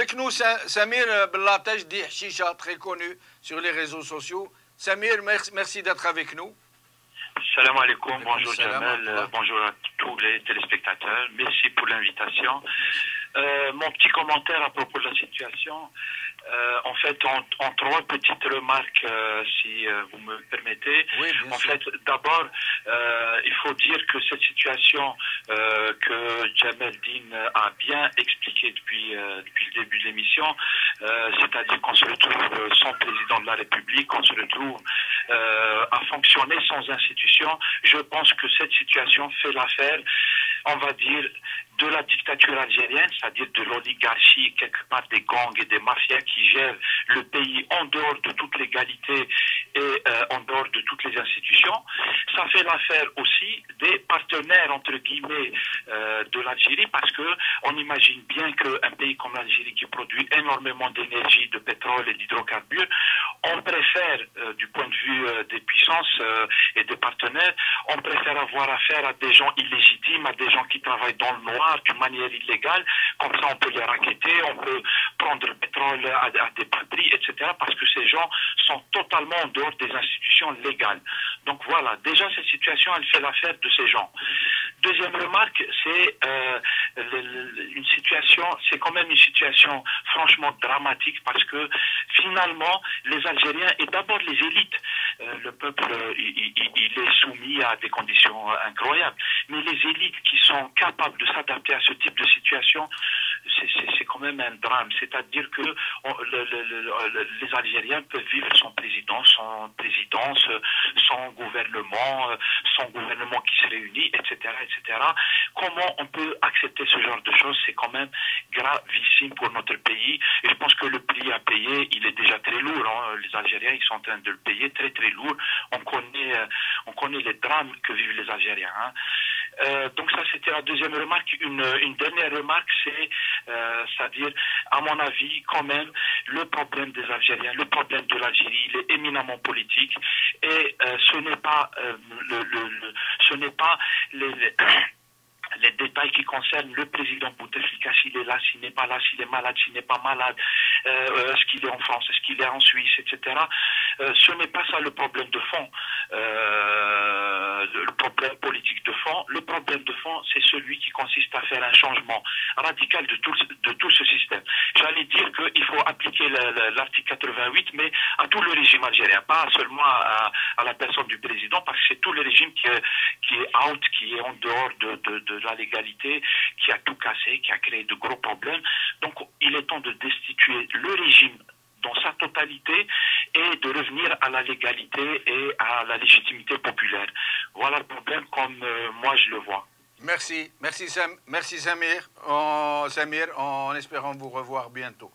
avec nous Samir Bellatej dit Chicha, très connu sur les réseaux sociaux. Samir, merci d'être avec nous. Salam alaikum, bonjour Jamel, bonjour à tous les téléspectateurs. Merci pour l'invitation. Mon petit commentaire à propos de la situation, en fait, en trois petites remarques, si vous me permettez. Oui, en fait, d'abord, il faut dire que cette situation que Jamel Din a bien expliquée depuis le début de l'émission, c'est-à-dire qu'on se retrouve sans président de la République, on se retrouve à fonctionner sans institution. Je pense que cette situation fait l'affaire, on va dire, de la dictature algérienne, c'est-à-dire de l'oligarchie, quelque part des gangs et des mafias qui gèrent le pays en dehors de toute légalité et en dehors de toutes les institutions. Ça fait l'affaire aussi des partenaires, entre guillemets, de l'Algérie, parce que on imagine bien qu'un pays comme l'Algérie, qui produit énormément d'énergie, de pétrole et d'hydrocarbures, on préfère, du point de vue des puissances et des partenaires, on préfère avoir affaire à des gens illégitimes, à des gens qui travaillent dans le noir, d'une manière illégale. Comme ça, on peut les racketter, on peut prendre le pétrole à des bas prix, etc. Parce que ces gens sont totalement en dehors des institutions légales. Donc voilà, déjà cette situation, elle fait l'affaire de ces gens. Deuxième remarque, c'est une situation, c'est quand même une situation franchement dramatique, parce que finalement, les Algériens et d'abord les élites, le peuple, il est soumis à des conditions incroyables. Mais les élites qui sont capables de s'adapter à ce type de situation, c'est quand même un drame. C'est-à-dire que les Algériens peuvent vivre sans président, sans présidence, sans gouvernement qui se réunit, etc., etc. Comment on peut accepter ce genre de choses? C'est quand même gravissime pour notre pays. Et je pense que le prix à payer, il est déjà très lourd. Hein. Les Algériens, ils sont en train de le payer très très lourd. On connaît les drames que vivent les Algériens. Hein. Donc ça, c'était la deuxième remarque. Une dernière remarque, c'est-à-dire, à mon avis, quand même, le problème des Algériens, le problème de l'Algérie, il est éminemment politique, et ce n'est pas les détails qui concernent le président Bouteflika, s'il est là, s'il n'est pas là, s'il est malade, s'il n'est pas malade, est-ce qu'il est en France, est-ce qu'il est en Suisse, etc. Ce n'est pas ça le problème de fond, le problème politique de fond. Le problème de fond, c'est celui qui consiste à faire un changement radical de tout ce système. J'allais dire qu'il faut appliquer l'article 88, mais à tout le régime algérien, pas seulement à la personne du président, parce que c'est tout le régime qui est out, qui est en dehors de la légalité, qui a tout cassé, qui a créé de gros problèmes. Donc il est temps de destituer le régime dans sa totalité et de revenir à la légalité et à la légitimité populaire. Voilà le problème comme moi je le vois. Merci Samir, en espérant vous revoir bientôt.